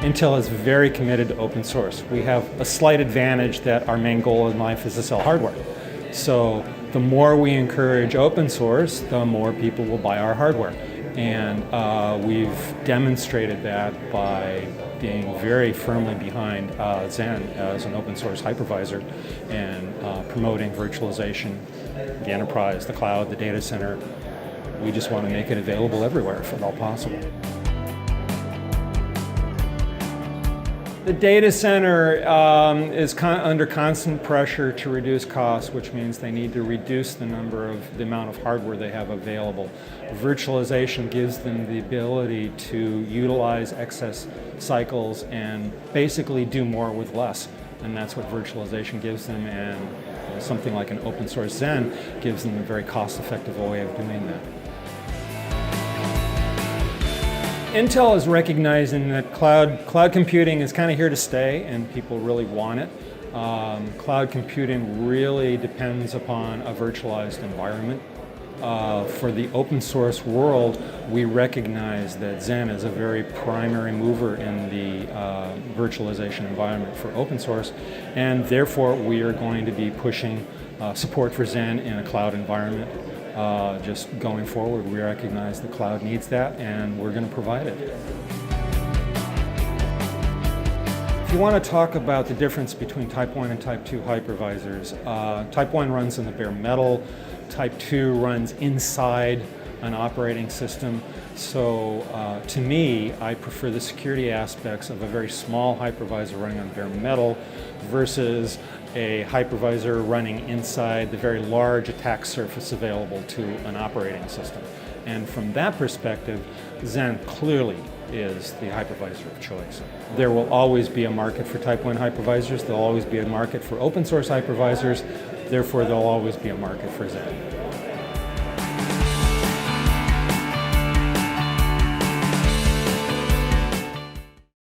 Intel is very committed to open source. We have a slight advantage that our main goal in life is to sell hardware. So the more we encourage open source, the more people will buy our hardware. And we've demonstrated that by being very firmly behind Xen as an open source hypervisor and promoting virtualization, the enterprise, the cloud, the data center. We just want to make it available everywhere if at all possible. The data center is under constant pressure to reduce costs, which means they need to reduce the amount of hardware they have available. Virtualization gives them the ability to utilize excess cycles and basically do more with less. And that's what virtualization gives them, and something like an open source Xen gives them a very cost-effective way of doing that. Intel is recognizing that cloud computing is kind of here to stay, and people really want it. Cloud computing really depends upon a virtualized environment. For the open source world, we recognize that Xen is a very primary mover in the virtualization environment for open source, and therefore we are going to be pushing support for Xen in a cloud environment. Just going forward, we recognize the cloud needs that, and we're going to provide it. If you want to talk about the difference between Type 1 and Type 2 hypervisors, Type 1 runs in the bare metal, Type 2 runs inside an operating system. So to me, I prefer the security aspects of a very small hypervisor running on bare metal versus a hypervisor running inside the very large attack surface available to an operating system. And from that perspective, Xen clearly is the hypervisor of choice. There will always be a market for Type 1 hypervisors. There'll always be a market for open source hypervisors. Therefore, there'll always be a market for Xen.